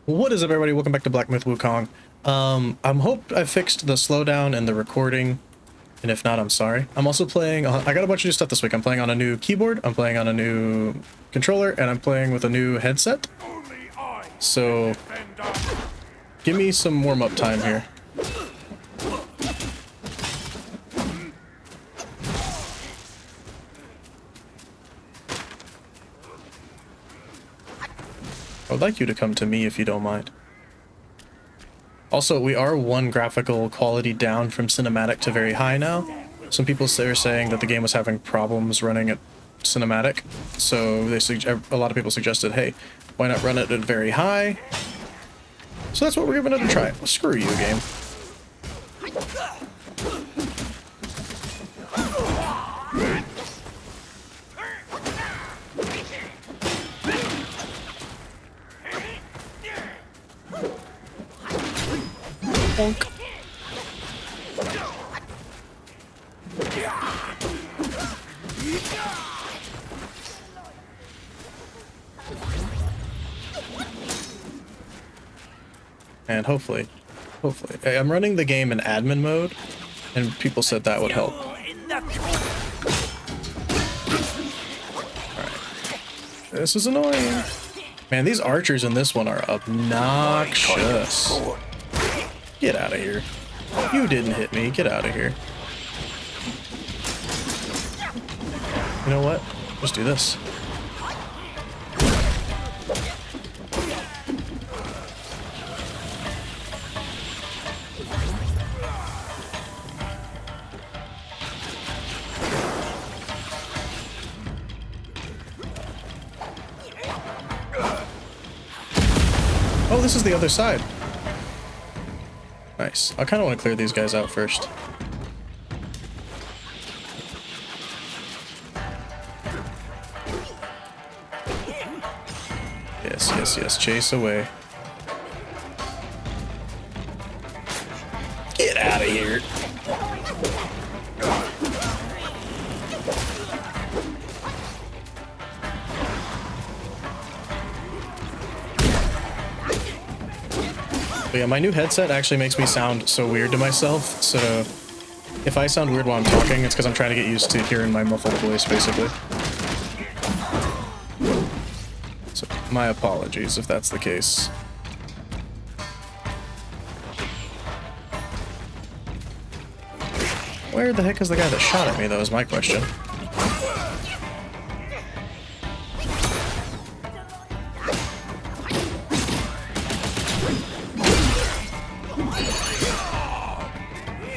What is up, everybody? Welcome back to Black Myth Wukong. I'm hope I fixed the slowdown and the recording, and if not, I'm sorry. I'm also playing I got a bunch of new stuff this week. I'm playing on a new keyboard, I'm playing on a new controller, and I'm playing with a new headset. So, give me some warm-up time here. I would like you to come to me if you don't mind. Also, we are one graphical quality down from cinematic to very high now. Some people are saying that the game was having problems running at cinematic, so a lot of people suggested, hey, why not run it at very high? So that's what we're giving it a try. Well, screw you, game. Bonk. And hopefully, I'm running the game in admin mode, and people said that would help. Alright. This is annoying. Man, these archers in this one are obnoxious. Get out of here. You didn't hit me. Get out of here. You know what? Just do this. Oh, this is the other side. Nice. I kind of want to clear these guys out first. Yes, yes, yes. Chase away. Get out of here. But yeah, my new headset actually makes me sound so weird to myself, so if I sound weird while I'm talking, it's because I'm trying to get used to hearing my muffled voice, basically. So, my apologies if that's the case. Where the heck is the guy that shot at me, though, is my question.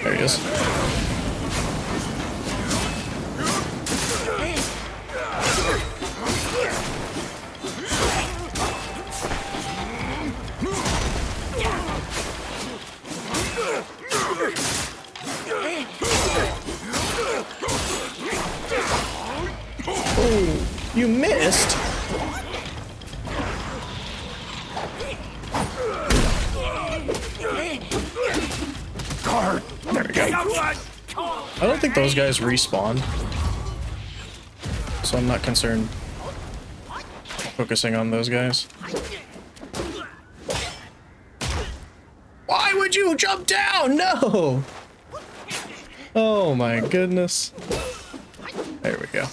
There he is. Oh, you missed? There we go. I don't think those guys respawn, so I'm not concerned focusing on those guys. Why would you jump down? No! Oh my goodness. There we go.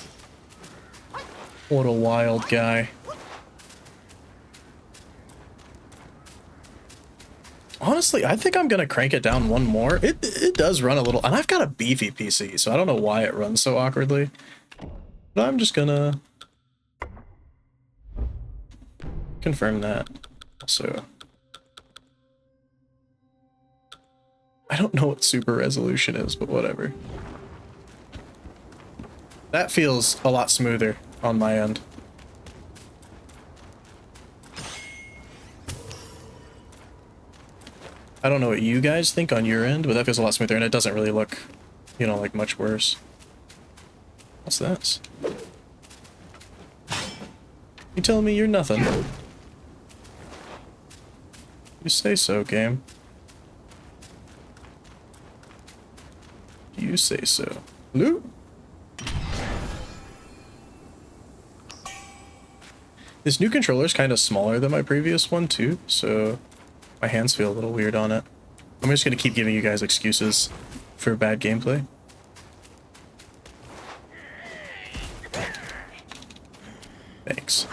What a wild guy. Honestly, I think I'm gonna crank it down one more. It does run a little, and I've got a beefy PC, so I don't know why it runs so awkwardly. But I'm just gonna confirm that. So I don't know what super resolution is, but whatever. That feels a lot smoother on my end. I don't know what you guys think on your end, but that feels a lot smoother, and it doesn't really look, you know, like much worse. What's this? You telling me you're nothing? You say so, game. You say so. Loot? This new controller is kind of smaller than my previous one too, so my hands feel a little weird on it. I'm just gonna keep giving you guys excuses for bad gameplay. Thanks.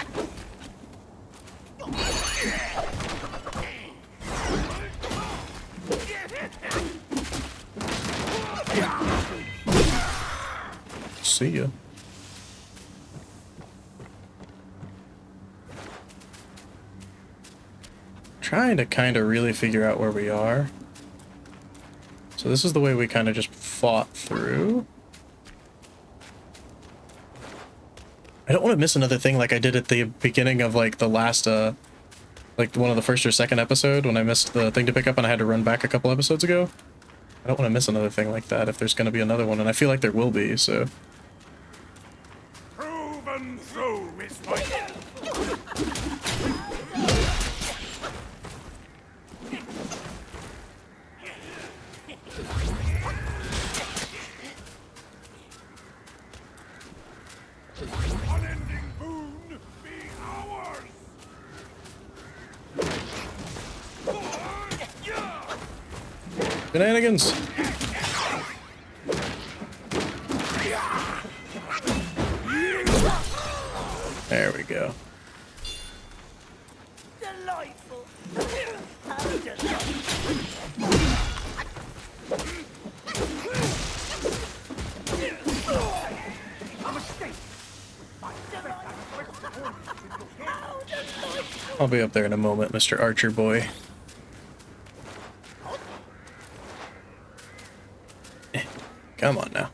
See ya. Trying to kind of really figure out where we are. So this is the way we kind of just fought through. I don't want to miss another thing like I did at the beginning of like the last like one of the first or second episode when I missed the thing to pick up and I had to run back a couple episodes ago. I don't want to miss another thing like that if there's going to be another one, and I feel like there will be, so. Proven through is my... Unending boon be ours! Shenanigans! There we go. Delightful. How delightful. I'll be up there in a moment, Mr. Archer boy. Come on now.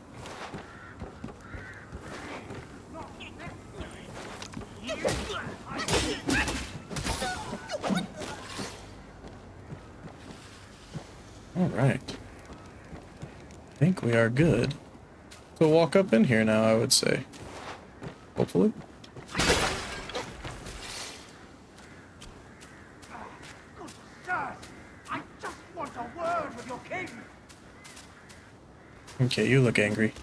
All right. I think we are good to walk up in here now, I would say. Hopefully. I just want a word with your king! Okay, you look angry.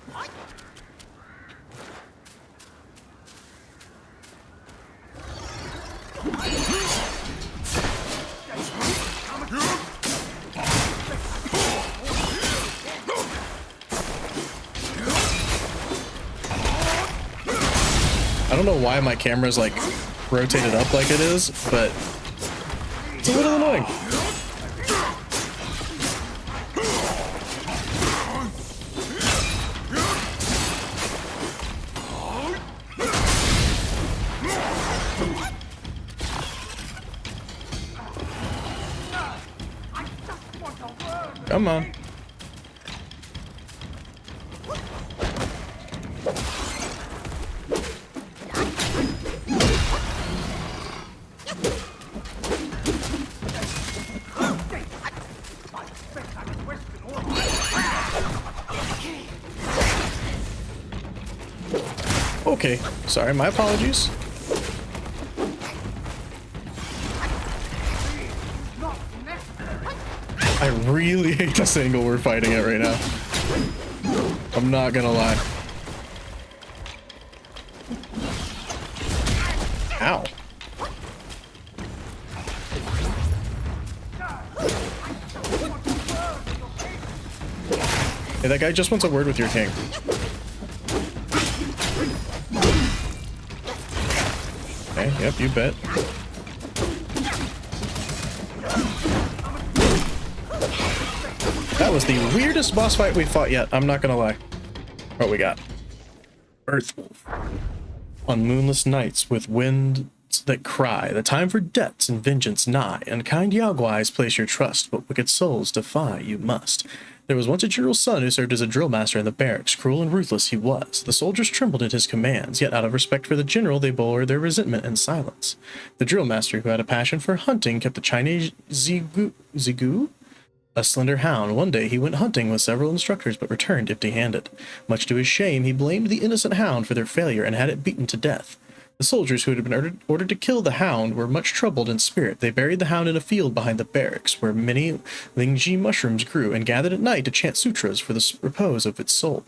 I don't know why my camera's like rotated up like it is, but it's a little annoying. Come on. Okay, sorry, my apologies. I really hate this angle we're fighting at right now. I'm not gonna lie. Ow. Hey, that guy just wants a word with your king. Okay, yep, you bet. That was the weirdest boss fight we fought yet, I'm not gonna lie. What we got? Earthwolf. On moonless nights with winds that cry, the time for debts and vengeance nigh, and kind Yaoguais place your trust, but wicked souls defy you must. There was once a general's son who served as a drill master in the barracks. Cruel and ruthless he was. The soldiers trembled at his commands, yet out of respect for the general they bore their resentment in silence. The drill master, who had a passion for hunting, kept the Chinese Zigu, a slender hound. One day he went hunting with several instructors, but returned empty-handed. Much to his shame, he blamed the innocent hound for their failure and had it beaten to death. The soldiers who had been ordered to kill the hound were much troubled in spirit. They buried the hound in a field behind the barracks, where many lingji mushrooms grew, and gathered at night to chant sutras for the repose of its soul.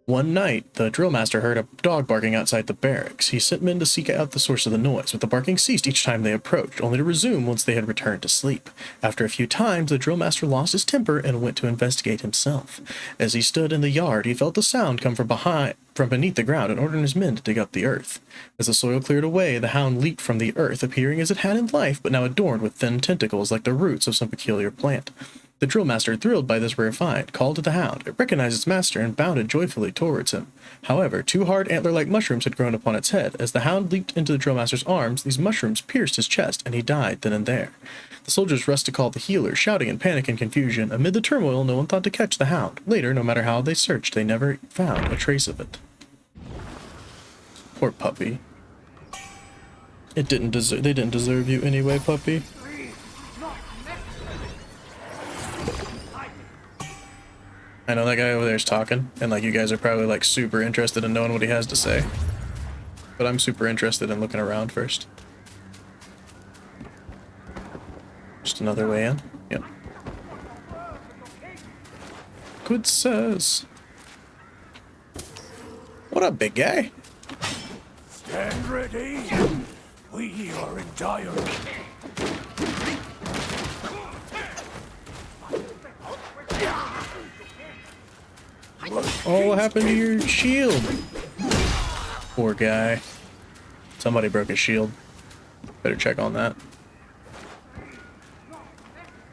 One night, the drill master heard a dog barking outside the barracks. He sent men to seek out the source of the noise, but the barking ceased each time they approached, only to resume once they had returned to sleep. After a few times, the drill master lost his temper and went to investigate himself. As he stood in the yard, he felt a sound come from beneath the ground and ordered his men to dig up the earth. As the soil cleared away, the hound leaped from the earth, appearing as it had in life, but now adorned with thin tentacles like the roots of some peculiar plant. The drill master, thrilled by this rare find, called to the hound. It recognized its master and bounded joyfully towards him. However, two hard antler-like mushrooms had grown upon its head. As the hound leaped into the drill master's arms, these mushrooms pierced his chest, and he died then and there. The soldiers rushed to call the healer, shouting in panic and confusion. Amid the turmoil, no one thought to catch the hound. Later, no matter how they searched, they never found a trace of it. Poor puppy. They didn't deserve you anyway, puppy. I know that guy over there is talking, and like you guys are probably like super interested in knowing what he has to say. But I'm super interested in looking around first. Just another way in. Yep. Good sirs. What up, big guy? Stand ready. We are in dire. Oh, what happened to your shield? Poor guy. Somebody broke his shield. Better check on that.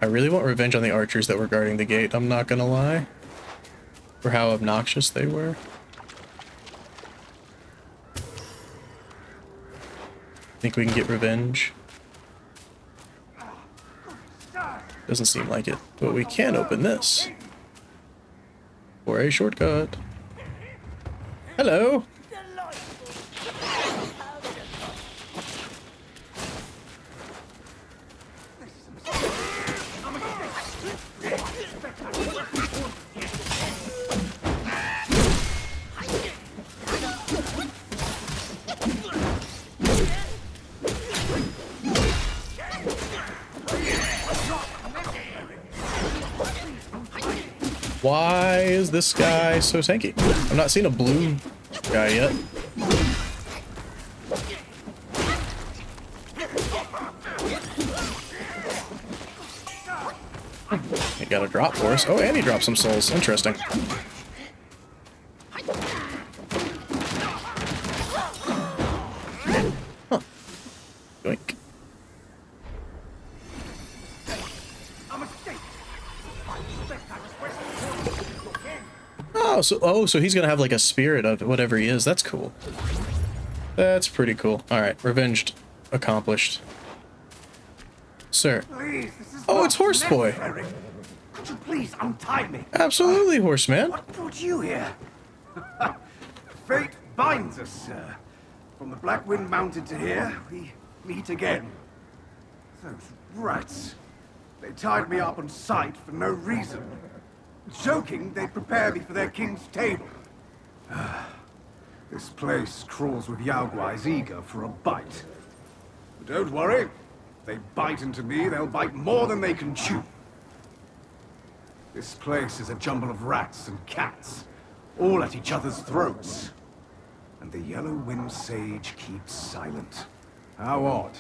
I really want revenge on the archers that were guarding the gate, I'm not gonna lie. For how obnoxious they were. Think we can get revenge? Doesn't seem like it, but we can open this. For a shortcut. Hello. Why is this guy so tanky? I've not seen a blue guy yet. He got a drop for us. Oh, and he dropped some souls. Interesting. Huh. Yoink. So he's gonna have like a spirit of whatever he is. That's cool. That's pretty cool. All right, revenged, accomplished. Sir. Please, this is Oh, not it's Horse Boy. necessary. Could you please untie me? Absolutely, Horseman. What brought you here? Fate binds us, sir. From the Black Wind Mountain to here, we meet again. Those rats. They tied me up on sight for no reason. Joking, they prepare me for their king's table. This place crawls with Yaoguais eager for a bite. But don't worry. If they bite into me, they'll bite more than they can chew. This place is a jumble of rats and cats, all at each other's throats. And the Yellow Wind Sage keeps silent. How odd.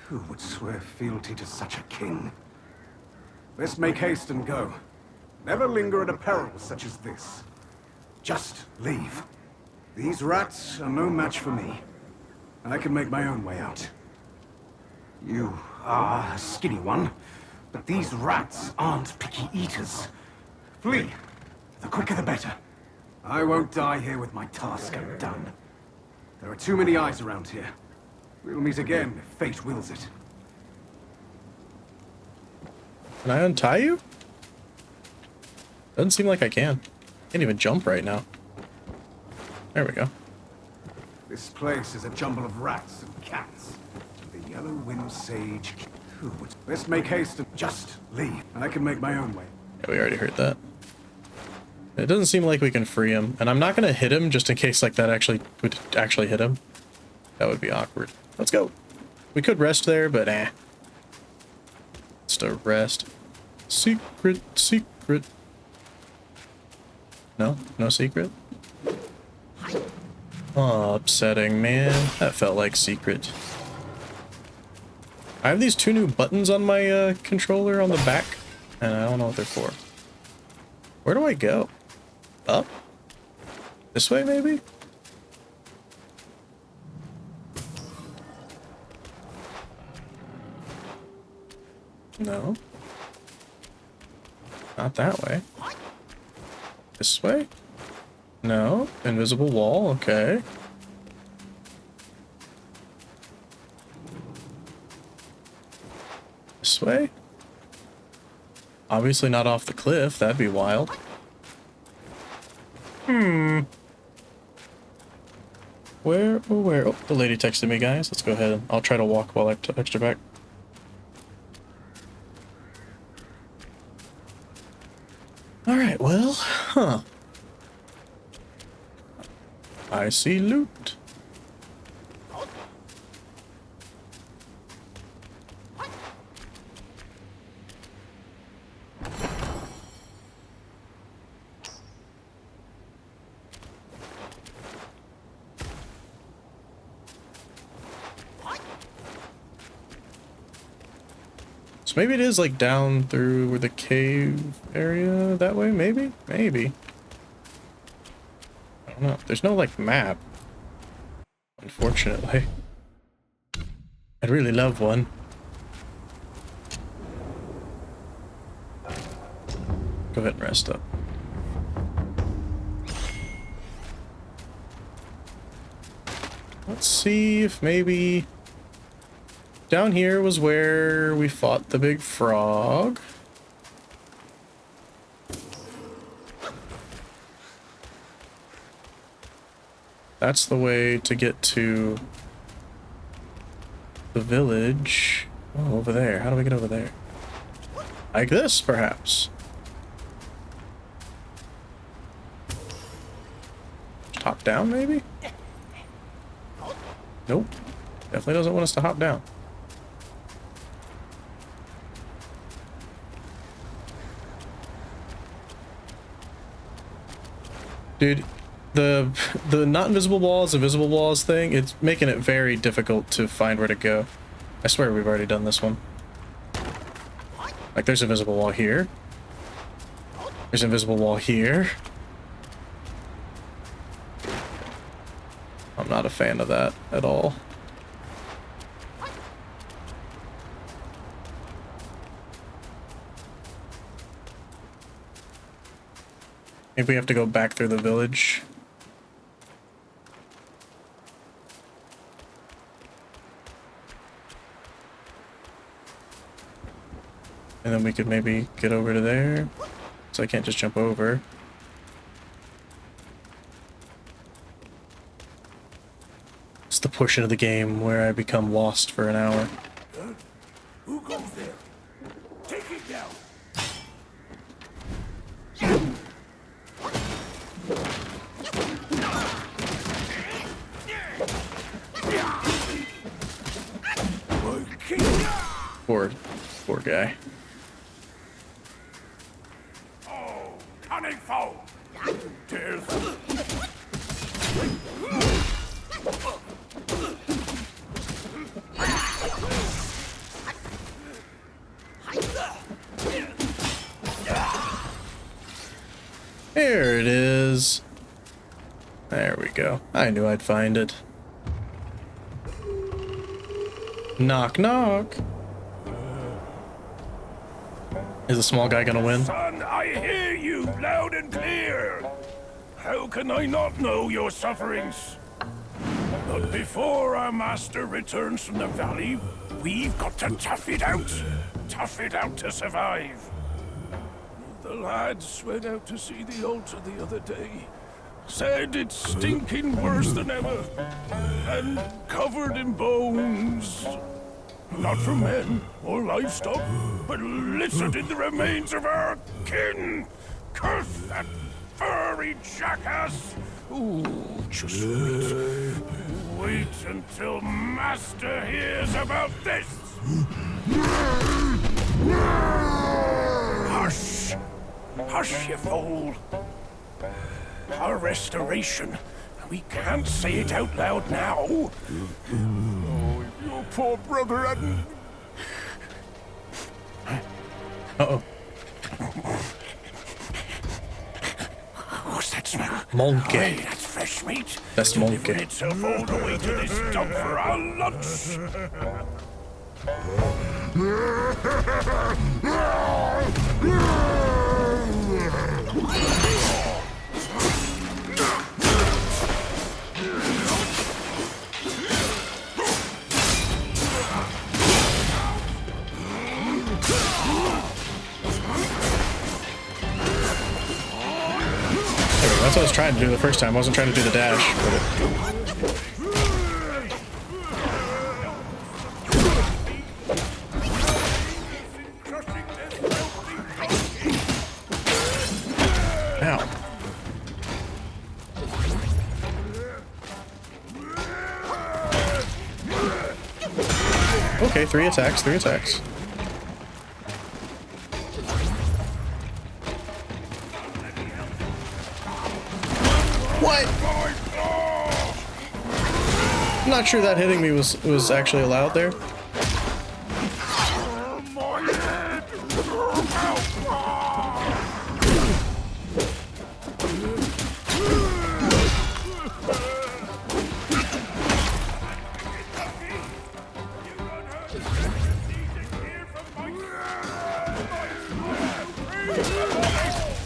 Who would swear fealty to such a king? Let's make haste and go. Never linger at a peril such as this. Just leave. These rats are no match for me. I can make my own way out. You are a skinny one, but these rats aren't picky eaters. Flee. The quicker the better. I won't die here with my task undone. There are too many eyes around here. We'll meet again if fate wills it. Can I untie you? Doesn't seem like I can. Can't even jump right now. There we go. This place is a jumble of rats and cats. The Yellow Wind Sage. Who would... Let's make haste and just leave. I can make my own way. Yeah, we already heard that. It doesn't seem like we can free him, and I'm not gonna hit him just in case like that would actually hit him. That would be awkward. Let's go. We could rest there, but Just a rest. Secret, secret. No? No secret? Oh, upsetting, man. That felt like secret. I have these two new buttons on my controller on the back, and I don't know what they're for. Where do I go? Up? This way, maybe? No. Not that way. This way? No. Invisible wall, okay. This way? Obviously not off the cliff, that'd be wild. Where, oh, where? Oh, the lady texted me, guys. Let's go ahead. I'll try to walk while I text her back. Alright, well, huh. I see loot. So maybe it is like down through where the cave area that way, maybe? Maybe. I don't know. There's no like map. Unfortunately. I'd really love one. Go ahead and rest up. Let's see if maybe down here was where we fought the big frog. That's the way to get to the village. Oh, over there. How do we get over there? Like this, perhaps. Top down, maybe? Nope. Definitely doesn't want us to hop down. Dude, the not invisible walls, invisible walls thing, it's making it very difficult to find where to go. I swear we've already done this one. Like, there's an invisible wall here. There's an invisible wall here. I'm not a fan of that at all. Maybe we have to go back through the village. And then we could maybe get over to there. So I can't just jump over. It's the portion of the game where I become lost for an hour. Who goes there? Take it down. Poor guy. Oh, cunning foe! Tears. There it is. There we go. I knew I'd find it. Knock, knock. Is the small guy gonna win? Son, I hear you loud and clear. How can I not know your sufferings? But before our master returns from the valley, we've got to tough it out. Tough it out to survive. The lads went out to see the altar the other day. Said it's stinking worse than ever. And covered in bones. Not from men or livestock, but littered in the remains of our kin. Curse that furry jackass! Ooh, just wait. Wait until Master hears about this! Hush! Hush, you fool! Our restoration. We can't say it out loud now. Oh, your poor brother hadn't... Uh-oh. What's that smell? Monkey. Hey, that's fresh meat. That's monkey. Delivering itself all the way to this dump for our lunch. That's what I was trying to do the first time. I wasn't trying to do the dash. Ow. Okay, 3 attacks, 3 attacks. What? I'm not sure that hitting me was actually allowed there.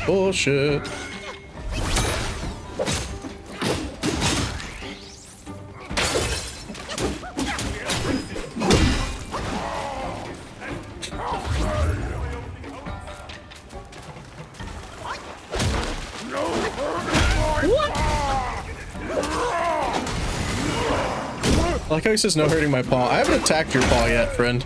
Bullshit. I like how he says no hurting my paw. I haven't attacked your paw yet, friend.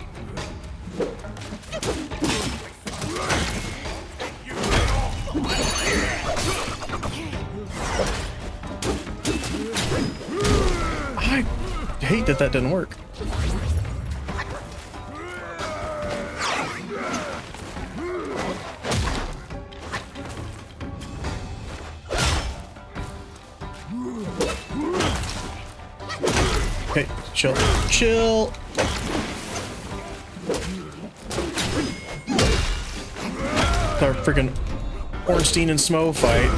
I hate that that didn't work. Okay, chill. Chill. Our freaking Ornstein and Smo fight.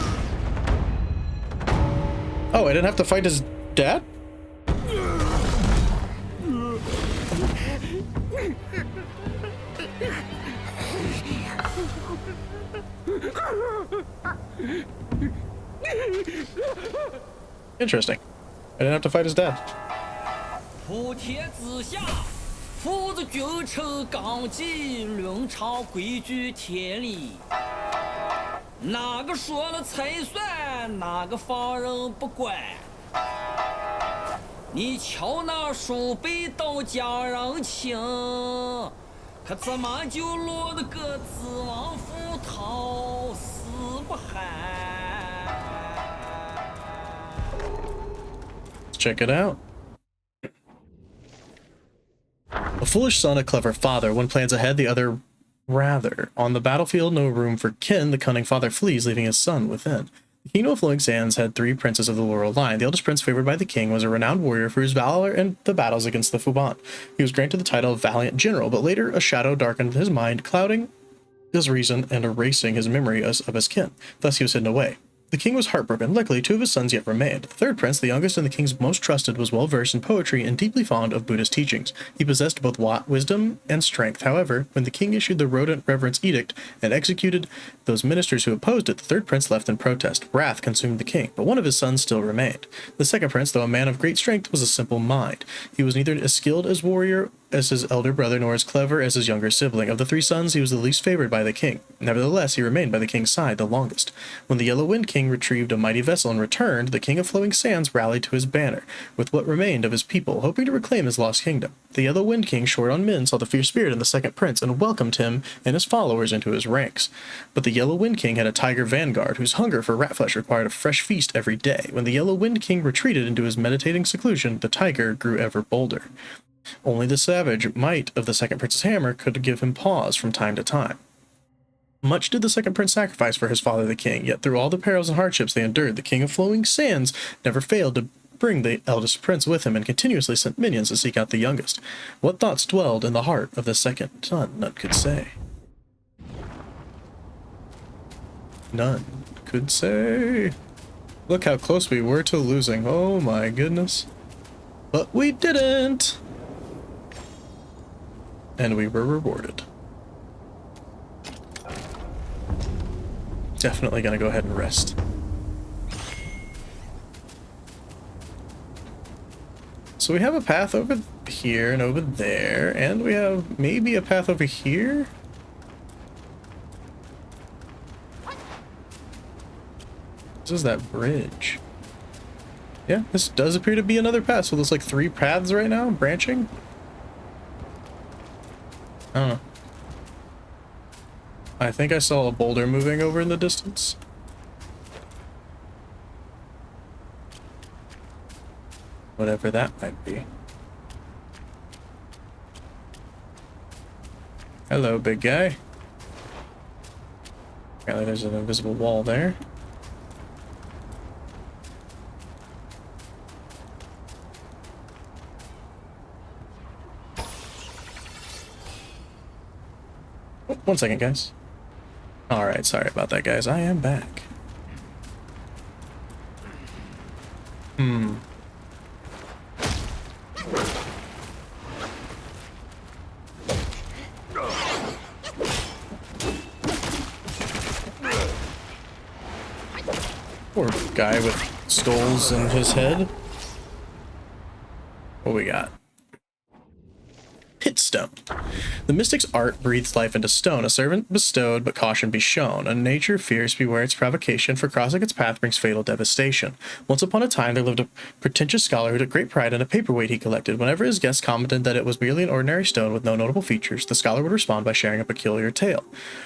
Oh, I didn't have to fight his dad? Interesting. I didn't have to fight his dad. 普天之下，父子君臣纲纪，伦常规矩天理。哪个说了才算，哪个放任不管。你瞧那叔辈都讲人情，可怎么就落得个子王府逃死不寒？ Check it out. A foolish son, a clever father. One plans ahead, the other rather. On the battlefield, no room for kin. The cunning father flees, leaving his son within. The kingdom of Flowing Sands had 3 princes of the laurel line. The eldest prince, favored by the king, was a renowned warrior for his valor in the battles against the Fubon. He was granted the title of Valiant General, but later a shadow darkened his mind, clouding his reason and erasing his memory of his kin. Thus he was hidden away. The king was heartbroken. Luckily, 2 of his sons yet remained. The third prince, the youngest and the king's most trusted, was well-versed in poetry and deeply fond of Buddhist teachings. He possessed both wisdom and strength. However, when the king issued the rodent reverence edict and executed those ministers who opposed it, the third prince left in protest. Wrath consumed the king, but one of his sons still remained. The second prince, though a man of great strength, was a simple mind. He was neither as skilled as warrior as his elder brother, nor as clever as his younger sibling. Of the 3 sons, he was the least favored by the king. Nevertheless, he remained by the king's side the longest. When the Yellow Wind King retrieved a mighty vessel and returned, the king of Flowing Sands rallied to his banner, with what remained of his people, hoping to reclaim his lost kingdom. The Yellow Wind King, short on men, saw the fierce spirit in the second prince and welcomed him and his followers into his ranks. But the Yellow Wind King had a tiger vanguard, whose hunger for rat flesh required a fresh feast every day. When the Yellow Wind King retreated into his meditating seclusion, the tiger grew ever bolder. Only the savage might of the second prince's hammer could give him pause from time to time. Much did the second prince sacrifice for his father the king, yet through all the perils and hardships they endured, the king of flowing sands never failed to bring the eldest prince with him and continuously sent minions to seek out the youngest. What thoughts dwelled in the heart of the second son, none could say. None could say. Look how close we were to losing. Oh my goodness. But we didn't. And we were rewarded. Definitely gonna go ahead and rest. So we have a path over here and over there, and we have maybe a path over here. This is that bridge. Yeah, this does appear to be another path. So there's like 3 paths right now, branching. I don't know. I think I saw a boulder moving over in the distance. Whatever that might be. Hello, big guy. Apparently there's an invisible wall there. Oh, 1 second, guys. Alright, sorry about that, guys. I am back. Poor guy with skulls in his head. What we got? Pit stone. The mystic's art breathes life into stone. A servant bestowed, but caution be shown. A nature fierce, beware its provocation, for crossing its path brings fatal devastation. Once upon a time there lived a pretentious scholar who took great pride in a paperweight he collected. Whenever his guests commented that it was merely an ordinary stone with no notable features, the scholar would respond by sharing a peculiar tale.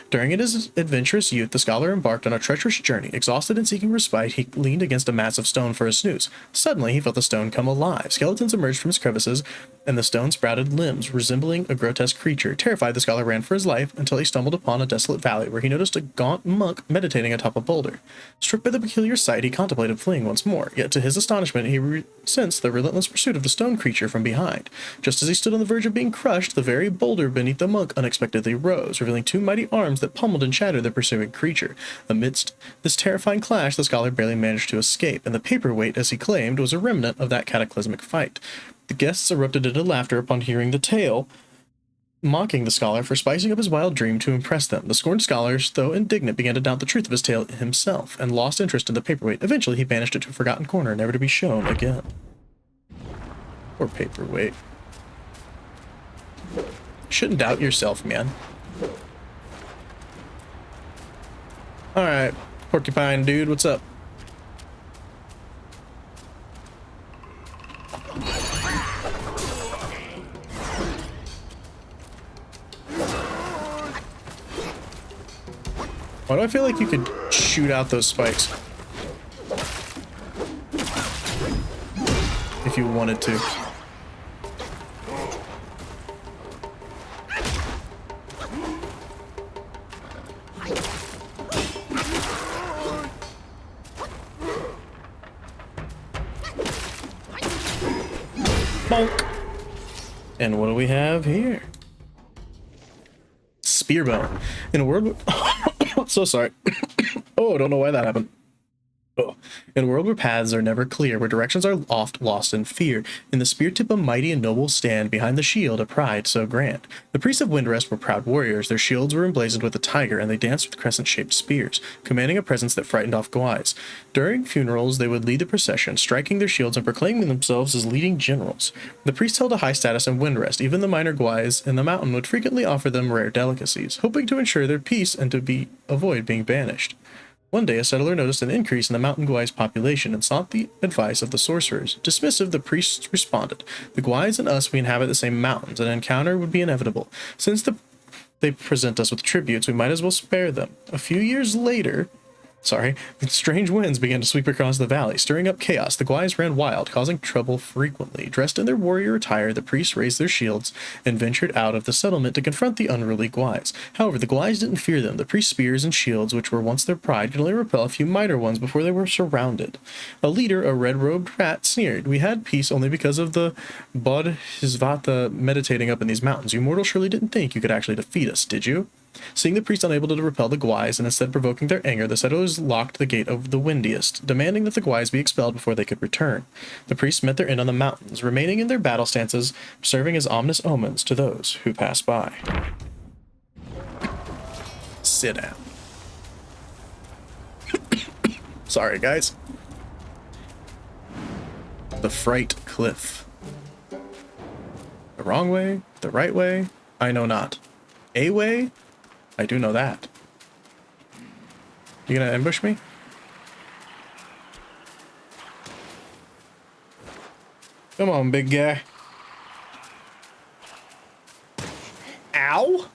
During his adventurous youth, the scholar embarked on a treacherous journey. Exhausted and seeking respite, he leaned against a massive stone for a snooze. Suddenly, he felt the stone come alive. Skeletons emerged from its crevices, and the stone sprouted limbs, resembling a grotesque creature. Terrified, the scholar ran for his life until he stumbled upon a desolate valley where he noticed a gaunt monk meditating atop a boulder. Struck by the peculiar sight, he contemplated fleeing once more, yet to his astonishment he sensed the relentless pursuit of the stone creature from behind. Just as he stood on the verge of being crushed, the very boulder beneath the monk unexpectedly rose, revealing 2 mighty arms that pummeled and shattered the pursuing creature. Amidst this terrifying clash, the scholar barely managed to escape, and the paperweight, as he claimed, was a remnant of that cataclysmic fight. The guests erupted into laughter upon hearing the tale, mocking the scholar for spicing up his wild dream to impress them. The scorned scholars, though indignant, began to doubt the truth of his tale himself, and lost interest in the paperweight. Eventually, he banished it to a forgotten corner, never to be shown again. Poor paperweight. Shouldn't doubt yourself, man. Alright, porcupine dude, what's up? Why do I feel like you could shoot out those spikes? If you wanted to. Bonk. And what do we have here? Spearbone. In a world... So sorry. Oh, I don't know why that happened. Oh. In a world where paths are never clear, where directions are oft lost in fear, in the spear tip a mighty and noble stand, behind the shield a pride so grand. The priests of Windrest were proud warriors, their shields were emblazoned with a tiger, and they danced with crescent-shaped spears, commanding a presence that frightened off Gwais. During funerals, they would lead the procession, striking their shields and proclaiming themselves as leading generals. The priests held a high status in Windrest. Even the minor Gwais in the mountain would frequently offer them rare delicacies, hoping to ensure their peace and to avoid being banished. One day, a settler noticed an increase in the mountain Gwais population and sought the advice of the sorcerers. Dismissive, the priests responded, "The Gwais and us, we inhabit the same mountains. An encounter would be inevitable. Since they present us with tributes, we might as well spare them." A few years later, Sorry. Strange winds began to sweep across the valley, stirring up chaos. The Gwais ran wild, causing trouble frequently. Dressed in their warrior attire, the priests raised their shields and ventured out of the settlement to confront the unruly Gwais. However, the Gwais didn't fear them. The priests' spears and shields, which were once their pride, could only repel a few minor ones before they were surrounded. A leader, a red-robed rat, sneered. We had peace only because of the Bodhisattva meditating up in these mountains. You mortals surely didn't think you could actually defeat us, did you? Seeing the priests unable to repel the Gwais and instead provoking their anger, the settlers locked the gate of the Windiest, demanding that the Gwais be expelled before they could return. The priests met their end on the mountains, remaining in their battle stances, serving as ominous omens to those who pass by. Sit down. Sorry, guys. The Fright Cliff. The wrong way? The right way? I know not. A way? I do know that. You gonna ambush me? Come on, big guy. Ow!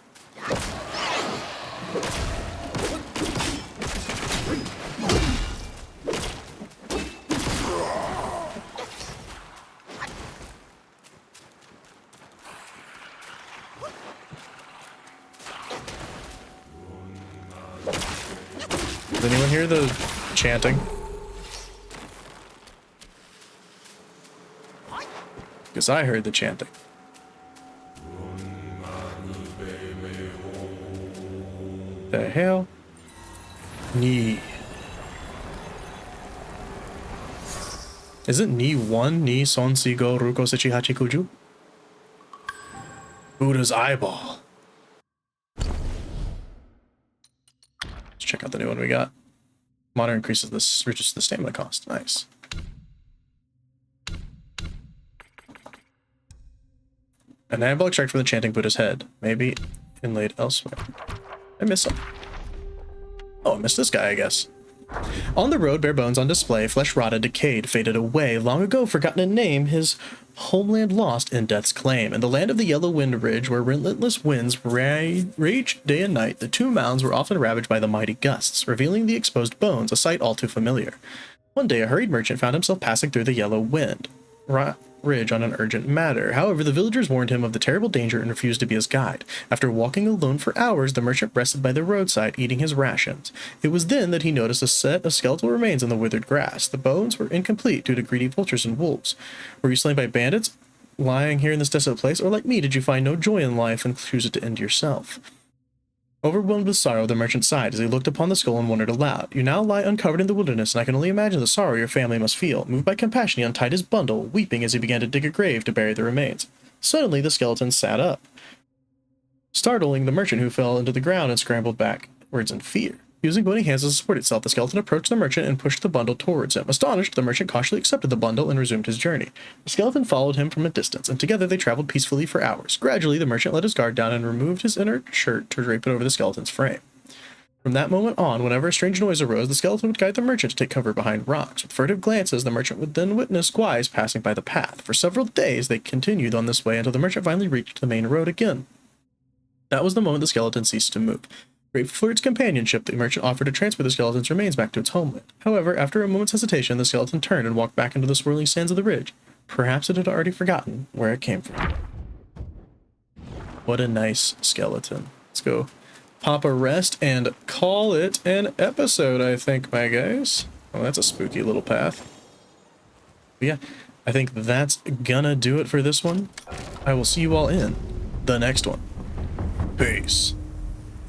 Does anyone hear the chanting? Because I heard the chanting. The hell? Ni. Isn't Ni 1? Ni son si go ruko sechi hachi kuju? Buddha's eyeball. Check out the new one we got. Modern increases this, reduces the stamina cost. Nice. An anabolic extract from the chanting Buddha's head. Maybe inlaid elsewhere. I miss him. Oh, I missed this guy, I guess. On the road, bare bones on display, flesh rotted, decayed, faded away, long ago forgotten in name, his homeland lost in death's claim. In the land of the Yellow Wind Ridge, where relentless winds raged day and night, the two mounds were often ravaged by the mighty gusts, revealing the exposed bones, a sight all too familiar. One day, a hurried merchant found himself passing through the Yellow Wind Ridge on an urgent matter. However, the villagers warned him of the terrible danger and refused to be his guide. After walking alone for hours, the merchant rested by the roadside, eating his rations. It was then that he noticed a set of skeletal remains in the withered grass. The bones were incomplete due to greedy vultures and wolves. Were you slain by bandits lying here in this desolate place, or like me, did you find no joy in life and choose it to end yourself? Overwhelmed with sorrow, the merchant sighed as he looked upon the skull and wondered aloud. You now lie uncovered in the wilderness, and I can only imagine the sorrow your family must feel. Moved by compassion, he untied his bundle, weeping as he began to dig a grave to bury the remains. Suddenly, the skeleton sat up, startling the merchant, who fell into the ground and scrambled backwards in fear. Using bony hands to support itself, the skeleton approached the merchant and pushed the bundle towards him. Astonished, the merchant cautiously accepted the bundle and resumed his journey. The skeleton followed him from a distance, and together they traveled peacefully for hours. Gradually, the merchant let his guard down and removed his inner shirt to drape it over the skeleton's frame. From that moment on, whenever a strange noise arose, the skeleton would guide the merchant to take cover behind rocks. With furtive glances, the merchant would then witness Gwais passing by the path. For several days, they continued on this way until the merchant finally reached the main road again. That was the moment the skeleton ceased to move. Grateful for its companionship, the merchant offered to transfer the skeleton's remains back to its homeland. However, after a moment's hesitation, the skeleton turned and walked back into the swirling sands of the ridge. Perhaps it had already forgotten where it came from. What a nice skeleton. Let's go pop a rest and call it an episode, I think, my guys. Oh, that's a spooky little path. But yeah, I think that's gonna do it for this one. I will see you all in the next one. Peace.